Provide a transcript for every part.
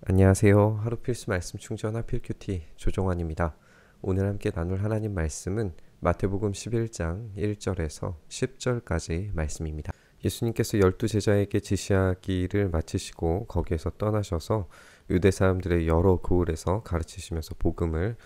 안녕하세요. 하루 필수 말씀 충전 하필 큐티 조종환입니다. 오늘 함께 나눌 하나님 말씀은 마태복음 11장 1절에서 10절까지 말씀입니다. 예수님께서 12제자에게 지시하기를 마치시고 거기에서 떠나셔서 유대 사람들의 여러 고을에서 가르치시면서 복음을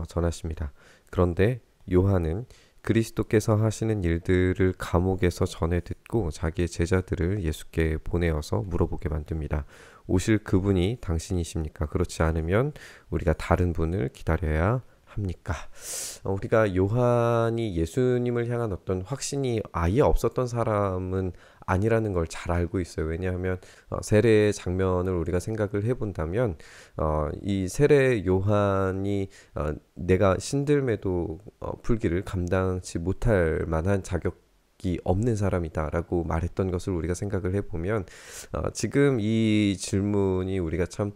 전하십니다. 그런데 요한은 그리스도께서 하시는 일들을 감옥에서 전해 듣고 자기의 제자들을 예수께 보내어서 물어보게 만듭니다. 오실 그분이 당신이십니까? 그렇지 않으면 우리가 다른 분을 기다려야 합니까? 우리가 요한이 예수님을 향한 어떤 확신이 아예 없었던 사람은 아니라는 걸 잘 알고 있어요. 왜냐하면 세례 장면을 우리가 생각을 해본다면 이 세례 요한이 내가 신들매도 풀기를 감당치 못할 만한 자격이 없는 사람이다라고 말했던 것을 우리가 생각을 해보면 지금 이 질문이 우리가 참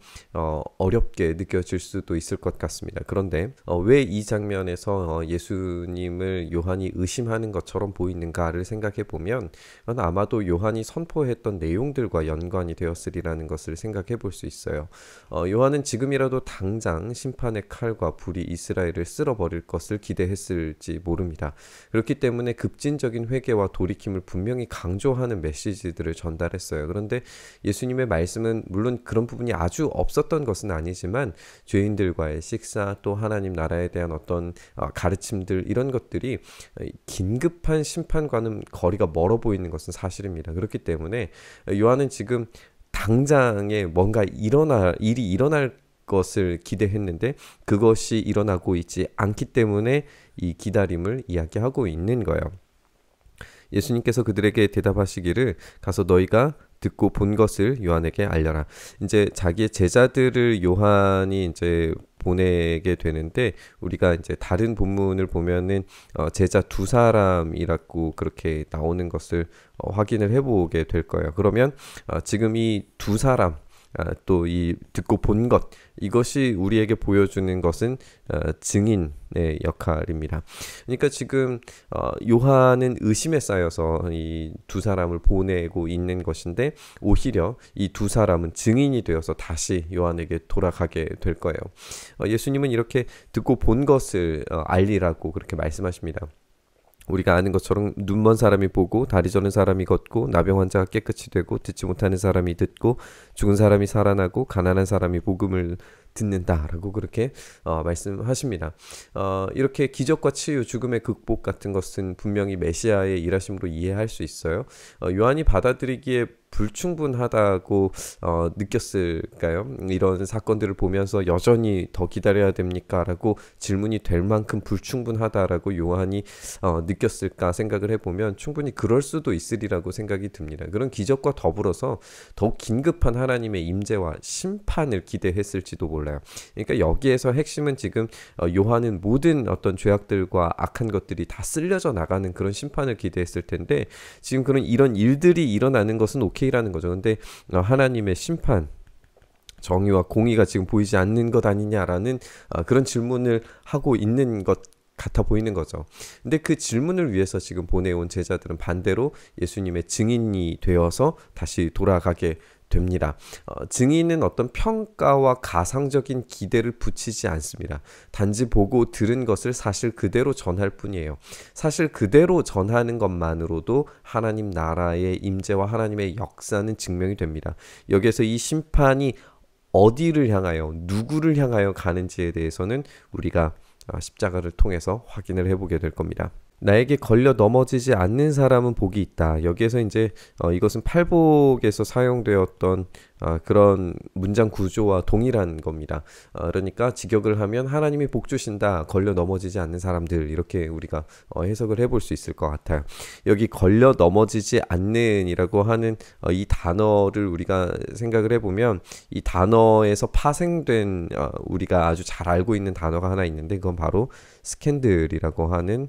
어렵게 느껴질 수도 있을 것 같습니다. 그런데 왜 이 장면에서 예수님을 요한이 의심하는 것처럼 보이는가를 생각해 보면 아마도 요한이 선포했던 내용들과 연관이 되었으리라는 것을 생각해 볼 수 있어요. 요한은 지금이라도 당장 심판의 칼과 불이 이스라엘을 쓸어버릴 것을 기대했을지 모릅니다. 그렇기 때문에 급진적인 회개와 돌이킴을 분명히 강조하는 메시지들을 전달했어요. 그런데 예수님의 말씀은 물론 그런 부분이 아주 없었던 것은 아니지만 죄인들과의 식사, 또 하나님 나라에 대한 어떤 가르침들, 이런 것들이 긴급한 심판과는 거리가 멀어 보이는 것은 사실입니다. 그렇기 때문에 요한은 지금 당장에 뭔가 일이 일어날 것을 기대했는데 그것이 일어나고 있지 않기 때문에 이 기다림을 이야기하고 있는 거예요. 예수님께서 그들에게 대답하시기를 가서 너희가 듣고 본 것을 요한에게 알려라. 이제 자기의 제자들을 요한이 이제 보내게 되는데 우리가 이제 다른 본문을 보면은 제자 두 사람이라고 그렇게 나오는 것을 확인을 해보게 될 거예요. 그러면 지금 이 두 사람 또 이 듣고 본 것, 이것이 우리에게 보여주는 것은 증인의 역할입니다. 그러니까 지금 요한은 의심에 쌓여서 이 두 사람을 보내고 있는 것인데 오히려 이 두 사람은 증인이 되어서 다시 요한에게 돌아가게 될 거예요. 예수님은 이렇게 듣고 본 것을 알리라고 그렇게 말씀하십니다. 우리가 아는 것처럼 눈먼 사람이 보고 다리 저는 사람이 걷고 나병 환자가 깨끗이 되고 듣지 못하는 사람이 듣고 죽은 사람이 살아나고 가난한 사람이 복음을 듣는다라고 그렇게 말씀하십니다. 이렇게 기적과 치유, 죽음의 극복 같은 것은 분명히 메시아의 일하심으로 이해할 수 있어요. 요한이 받아들이기에 불충분하다고 느꼈을까요? 이런 사건들을 보면서 여전히 더 기다려야 됩니까? 라고 질문이 될 만큼 불충분하다라고 요한이 느꼈을까 생각을 해보면 충분히 그럴 수도 있으리라고 생각이 듭니다. 그런 기적과 더불어서 더욱 긴급한 하나님의 임재와 심판을 기대했을지도 몰라요. 그러니까 여기에서 핵심은 지금 요한은 모든 어떤 죄악들과 악한 것들이 다 쓸려져 나가는 그런 심판을 기대했을 텐데 지금 그런 이런 일들이 일어나는 것은 오케이라는 거죠. 근데 하나님의 심판, 정의와 공의가 지금 보이지 않는 것 아니냐라는 그런 질문을 하고 있는 것 같아 보이는 거죠. 근데 그 질문을 위해서 지금 보내온 제자들은 반대로 예수님의 증인이 되어서 다시 돌아가게 됩니다. 증인은 어떤 평가와 가상적인 기대를 붙이지 않습니다. 단지 보고 들은 것을 사실 그대로 전할 뿐이에요. 사실 그대로 전하는 것만으로도 하나님 나라의 임재와 하나님의 역사는 증명이 됩니다. 여기에서 이 심판이 어디를 향하여, 누구를 향하여 가는지에 대해서는 우리가 십자가를 통해서 확인을 해보게 될 겁니다. 나에게 걸려 넘어지지 않는 사람은 복이 있다. 여기에서 이제 이것은 팔복에서 사용되었던 그런 문장 구조와 동일한 겁니다. 그러니까 직역을 하면 하나님이 복 주신다, 걸려 넘어지지 않는 사람들, 이렇게 우리가 해석을 해볼 수 있을 것 같아요. 여기 걸려 넘어지지 않는이라고 하는 이 단어를 우리가 생각을 해보면 이 단어에서 파생된 우리가 아주 잘 알고 있는 단어가 하나 있는데 그건 바로 스캔들이라고 하는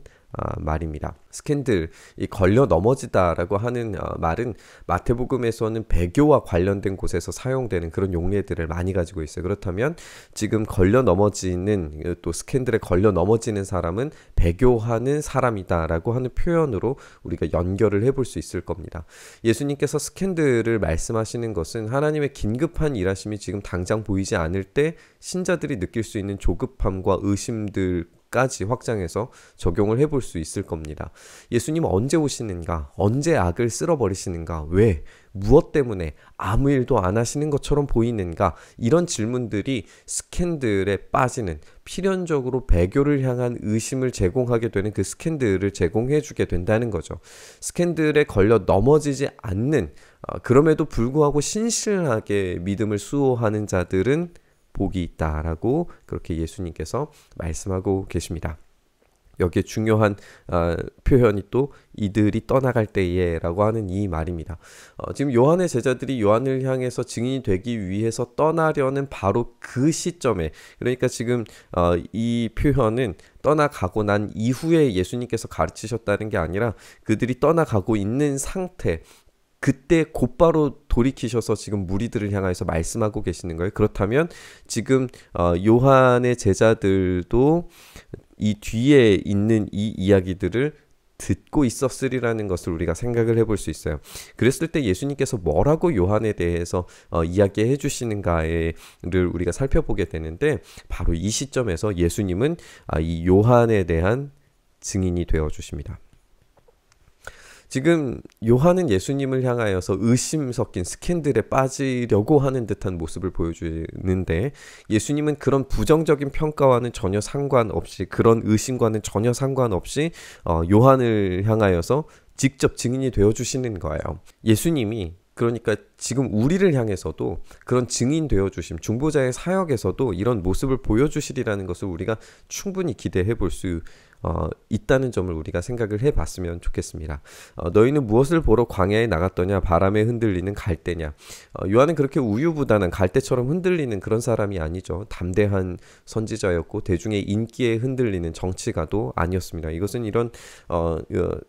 말입니다. 스캔들, 이 걸려 넘어지다라고 하는 말은 마태복음에서는 배교와 관련된 곳에서 사용되는 그런 용례들을 많이 가지고 있어요. 그렇다면 지금 걸려 넘어지는, 또 스캔들에 걸려 넘어지는 사람은 배교하는 사람이다라고 하는 표현으로 우리가 연결을 해볼 수 있을 겁니다. 예수님께서 스캔들을 말씀하시는 것은 하나님의 긴급한 일하심이 지금 당장 보이지 않을 때 신자들이 느낄 수 있는 조급함과 의심들까지 확장해서 적용을 해볼 수 있을 겁니다. 예수님은 언제 오시는가? 언제 악을 쓸어버리시는가? 왜? 무엇 때문에 아무 일도 안 하시는 것처럼 보이는가? 이런 질문들이 스캔들에 빠지는, 필연적으로 배교를 향한 의심을 제공하게 되는 그 스캔들을 제공해 주게 된다는 거죠. 스캔들에 걸려 넘어지지 않는, 그럼에도 불구하고 신실하게 믿음을 수호하는 자들은 복이 있다라고 그렇게 예수님께서 말씀하고 계십니다. 여기에 중요한 표현이 또 이들이 떠나갈 때에 라고 하는 이 말입니다. 지금 요한의 제자들이 요한을 향해서 증인이 되기 위해서 떠나려는 바로 그 시점에, 그러니까 지금 이 표현은 떠나가고 난 이후에 예수님께서 가르치셨다는 게 아니라 그들이 떠나가고 있는 상태, 그때 곧바로 돌이키셔서 지금 무리들을 향해서 말씀하고 계시는 거예요. 그렇다면 지금 요한의 제자들도 이 뒤에 있는 이 이야기들을 듣고 있었으리라는 것을 우리가 생각을 해볼 수 있어요. 그랬을 때 예수님께서 뭐라고 요한에 대해서 이야기해 주시는가를 우리가 살펴보게 되는데, 바로 이 시점에서 예수님은 이 요한에 대한 증인이 되어 주십니다. 지금 요한은 예수님을 향하여서 의심 섞인 스캔들에 빠지려고 하는 듯한 모습을 보여주는데, 예수님은 그런 부정적인 평가와는 전혀 상관없이, 그런 의심과는 전혀 상관없이 요한을 향하여서 직접 증인이 되어주시는 거예요. 예수님이 그러니까 지금 우리를 향해서도 그런 증인 되어주심, 중보자의 사역에서도 이런 모습을 보여주시리라는 것을 우리가 충분히 기대해 볼 수 있다는 점을 우리가 생각을 해봤으면 좋겠습니다. 너희는 무엇을 보러 광야에 나갔더냐? 바람에 흔들리는 갈대냐? 요한은 그렇게 우유부단한 갈대처럼 흔들리는 그런 사람이 아니죠. 담대한 선지자였고 대중의 인기에 흔들리는 정치가도 아니었습니다. 이것은 이런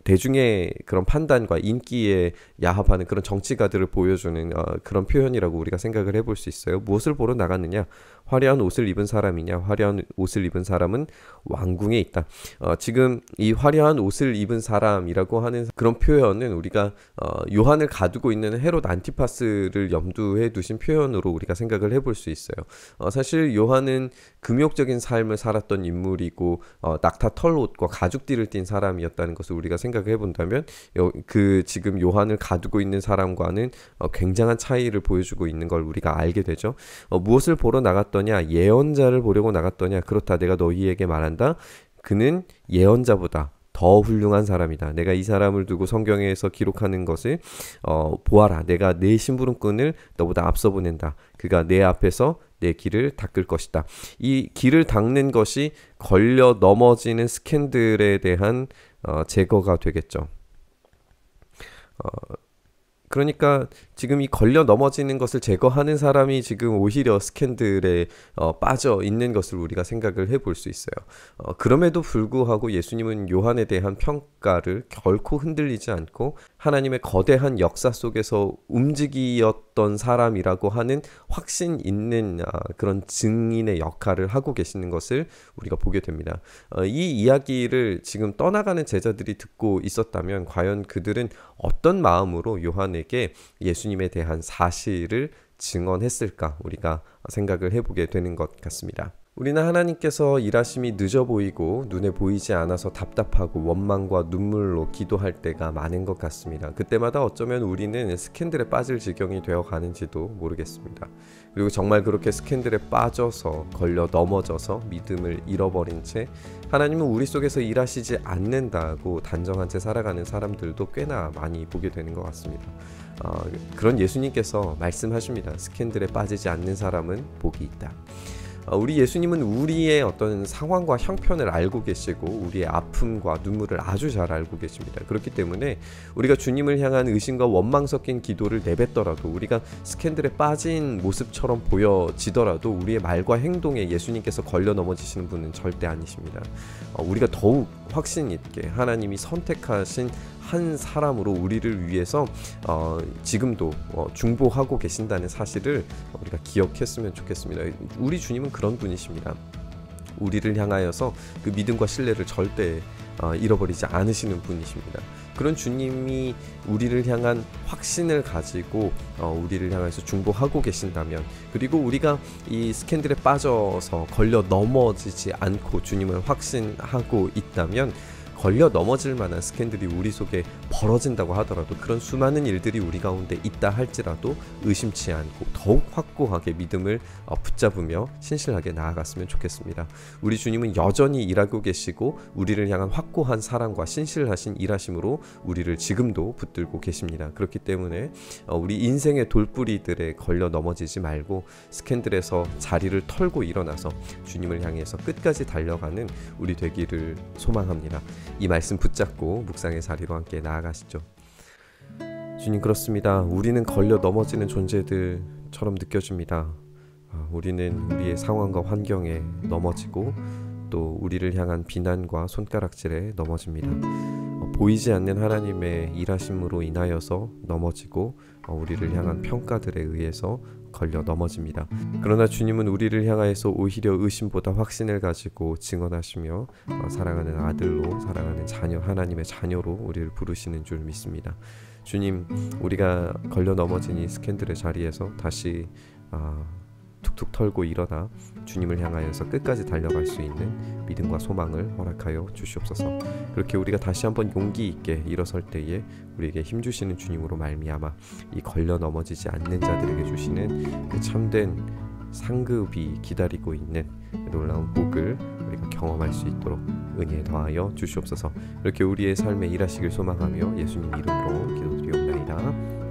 대중의 그런 판단과 인기에 야합하는 그런 정치가들을 보여주는 그런 표현이라고 우리가 생각을 해볼 수 있어요. 무엇을 보러 나갔느냐? 화려한 옷을 입은 사람이냐? 화려한 옷을 입은 사람은 왕궁에 있다. 지금 이 화려한 옷을 입은 사람이라고 하는 그런 표현은 우리가 요한을 가두고 있는 헤롯 안티파스를 염두에 두신 표현으로 우리가 생각을 해볼 수 있어요. 사실 요한은 금욕적인 삶을 살았던 인물이고 낙타 털옷과 가죽띠를 띤 사람이었다는 것을 우리가 생각을 해본다면 그 지금 요한을 가두고 있는 사람과는 굉장한 차이를 보여주고 있는 걸 우리가 알게 되죠. 무엇을 보러 나갔더냐? 예언자를 보려고 나갔더냐? 그렇다, 내가 너희에게 말한다. 그는 예언자보다 더 훌륭한 사람이다. 내가 이 사람을 두고 성경에서 기록하는 것을 보아라. 내가 내 심부름꾼을 너보다 앞서 보낸다. 그가 내 앞에서 내 길을 닦을 것이다. 이 길을 닦는 것이 걸려 넘어지는 스캔들에 대한 제거가 되겠죠. 그러니까 지금 이 걸려 넘어지는 것을 제거하는 사람이 지금 오히려 스캔들에 빠져 있는 것을 우리가 생각을 해볼 수 있어요. 그럼에도 불구하고 예수님은 요한에 대한 평가를 결코 흔들리지 않고 하나님의 거대한 역사 속에서 움직이었던 사람이라고 하는 확신 있는 그런 증인의 역할을 하고 계시는 것을 우리가 보게 됩니다. 이 이야기를 지금 떠나가는 제자들이 듣고 있었다면 과연 그들은 어떤 마음으로 요한에게 예수님에 대한 사실을 증언했을까, 우리가 생각을 해보게 되는 것 같습니다. 우리는 하나님께서 일하심이 늦어 보이고 눈에 보이지 않아서 답답하고 원망과 눈물로 기도할 때가 많은 것 같습니다. 그때마다 어쩌면 우리는 스캔들에 빠질 지경이 되어 가는지도 모르겠습니다. 그리고 정말 그렇게 스캔들에 빠져서 걸려 넘어져서 믿음을 잃어버린 채 하나님은 우리 속에서 일하시지 않는다고 단정한 채 살아가는 사람들도 꽤나 많이 보게 되는 것 같습니다. 그런 예수님께서 말씀하십니다. 스캔들에 빠지지 않는 사람은 복이 있다. 우리 예수님은 우리의 어떤 상황과 형편을 알고 계시고 우리의 아픔과 눈물을 아주 잘 알고 계십니다. 그렇기 때문에 우리가 주님을 향한 의심과 원망 섞인 기도를 내뱉더라도, 우리가 스캔들에 빠진 모습처럼 보여지더라도 우리의 말과 행동에 예수님께서 걸려 넘어지시는 분은 절대 아니십니다. 우리가 더욱 확신 있게 하나님이 선택하신 한 사람으로 우리를 위해서 지금도 중보하고 계신다는 사실을 우리가 기억했으면 좋겠습니다. 우리 주님은 그런 분이십니다. 우리를 향하여서 그 믿음과 신뢰를 절대 잃어버리지 않으시는 분이십니다. 그런 주님이 우리를 향한 확신을 가지고 우리를 향해서 중보하고 계신다면, 그리고 우리가 이 스캔들에 빠져서 걸려 넘어지지 않고 주님을 확신하고 있다면, 걸려 넘어질 만한 스캔들이 우리 속에 벌어진다고 하더라도, 그런 수많은 일들이 우리 가운데 있다 할지라도 의심치 않고 더욱 확고하게 믿음을 붙잡으며 신실하게 나아갔으면 좋겠습니다. 우리 주님은 여전히 일하고 계시고 우리를 향한 확고한 사랑과 신실하신 일하심으로 우리를 지금도 붙들고 계십니다. 그렇기 때문에 우리 인생의 돌뿌리들에 걸려 넘어지지 말고 스캔들에서 자리를 털고 일어나서 주님을 향해서 끝까지 달려가는 우리 되기를 소망합니다. 이 말씀 붙잡고 묵상의 자리로 함께 나아가시죠. 주님, 그렇습니다. 우리는 걸려 넘어지는 존재들처럼 느껴집니다. 우리는 우리의 상황과 환경에 넘어지고 또 우리를 향한 비난과 손가락질에 넘어집니다. 보이지 않는 하나님의 일하심으로 인하여서 넘어지고 우리를 향한 평가들에 의해서 걸려 넘어집니다. 그러나 주님은 우리를 향하여서 오히려 의심보다 확신을 가지고 증언하시며 사랑하는 아들로, 사랑하는 자녀, 하나님의 자녀로 우리를 부르시는 줄 믿습니다. 주님, 우리가 걸려 넘어진 이 스캔들의 자리에서 다시 툭툭 털고 일어나 주님을 향하여서 끝까지 달려갈 수 있는 믿음과 소망을 허락하여 주시옵소서. 그렇게 우리가 다시 한번 용기 있게 일어설 때에 우리에게 힘주시는 주님으로 말미암아 이 걸려 넘어지지 않는 자들에게 주시는 그 참된 상급이 기다리고 있는 놀라운 복을 우리가 경험할 수 있도록 은혜에 더하여 주시옵소서. 이렇게 우리의 삶에 일하시길 소망하며 예수님 이름으로 기도드리옵나이다.